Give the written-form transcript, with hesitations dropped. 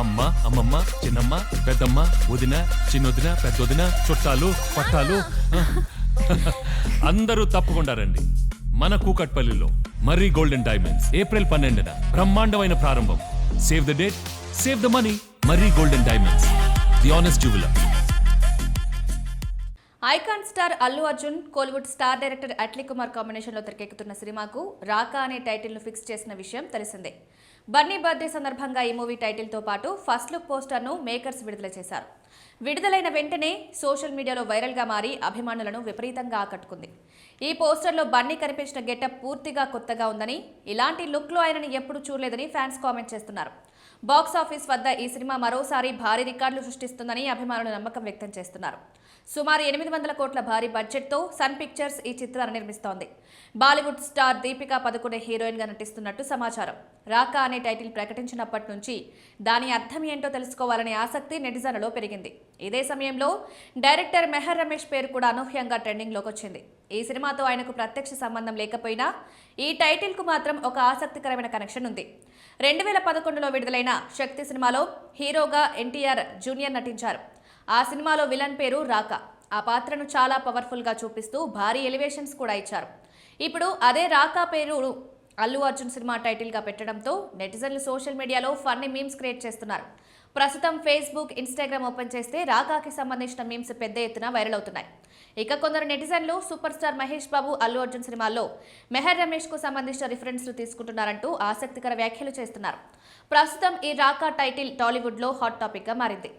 అమ్మ, అమ్మమ్మ, చిన్నమ్మ, పెద్దమ్మ, వదిన, చిన్నొదిన, పెద్దొదిన, చుట్టాలు, పట్టాలు అందరూ తప్పకుండా రండి. మన కూకట్పల్లిలో మర్రి గోల్డెన్ డైమండ్స్ ఏప్రిల్ 12న బ్రహ్మాండమైన ప్రారంభం. Save the date, save the money. Marri golden diamonds, the honest jeweller. Icon star Allu Arjun, Kollywood star director Atlee Kumar కాంబినేషన్లో తెరకెక్కుతున్న సినిమాకు రాకా అనే టైటిల్ను ఫిక్స్ చేసిన విషయం తెలిసిందే. బన్నీ బర్త్డే సందర్భంగా ఈ మూవీ టైటిల్తో పాటు ఫస్ట్ లుక్ పోస్టర్ను మేకర్స్ విడుదల చేశారు. విడుదలైన వెంటనే సోషల్ మీడియాలో వైరల్గా మారి అభిమానులను విపరీతంగా ఆకట్టుకుంది. ఈ పోస్టర్లో బన్నీ కనిపించిన గెటప్ పూర్తిగా కొత్తగా ఉందని, ఇలాంటి లుక్లో ఆయనని ఎప్పుడూ చూడలేదని ఫ్యాన్స్ కామెంట్ చేస్తున్నారు. బాక్సాఫీస్ వద్ద ఈ సినిమా మరోసారి భారీ రికార్డులు సృష్టిస్తుందని అభిమానులు నమ్మకం వ్యక్తం చేస్తున్నారు. సుమారు 800 కోట్ల భారీ బడ్జెట్తో సన్ పిక్చర్స్ ఈ చిత్రాన్ని నిర్మిస్తోంది. బాలీవుడ్ స్టార్ దీపికా పదుకొనే హీరోయిన్గా నటిస్తున్నట్టు సమాచారం. రాకా అనే టైటిల్ ప్రకటించినప్పటి నుంచి దాని అర్థం ఏంటో తెలుసుకోవాలనే ఆసక్తి నెటిజన్లలో పెరిగింది. ఇదే సమయంలో డైరెక్టర్ మెహర్ రమేష్ పేరు కూడా అనూహ్యంగా ట్రెండింగ్లోకి వచ్చింది. ఈ సినిమాతో ఆయనకు ప్రత్యక్ష సంబంధం లేకపోయినా ఈ టైటిల్కు మాత్రం ఒక ఆసక్తికరమైన కనెక్షన్ ఉంది. 2011లో విడుదలైన శక్తి సినిమాలో హీరోగా ఎన్టీఆర్ జూనియర్ నటించారు. ఆ సినిమాలో విలన్ పేరు రాకా. ఆ పాత్రను చాలా పవర్ఫుల్గా చూపిస్తూ భారీ ఎలివేషన్స్ కూడా ఇచ్చారు. ఇప్పుడు అదే రాకా పేరు అల్లు అర్జున్ సినిమా టైటిల్గా పెట్టడంతో నెటిజన్లు సోషల్ మీడియాలో ఫన్నీ మీమ్స్ క్రియేట్ చేస్తున్నారు. ప్రస్తుతం ఫేస్బుక్, ఇన్స్టాగ్రామ్ ఓపెన్ చేస్తే రాకాకి సంబంధించిన మీమ్స్ పెద్ద ఎత్తున వైరల్ అవుతున్నాయి. ఇక కొందరు నెటిజన్లు సూపర్ స్టార్ మహేష్ బాబు, అల్లు అర్జున్ సినిమాల్లో మెహర్ రమేష్ కు సంబంధించిన రిఫరెన్స్లు తీసుకుంటున్నారంటూ ఆసక్తికర వ్యాఖ్యలు చేస్తున్నారు. ప్రస్తుతం ఈ రాకా టైటిల్ టాలీవుడ్ లో హాట్ టాపిక్ గా మారింది.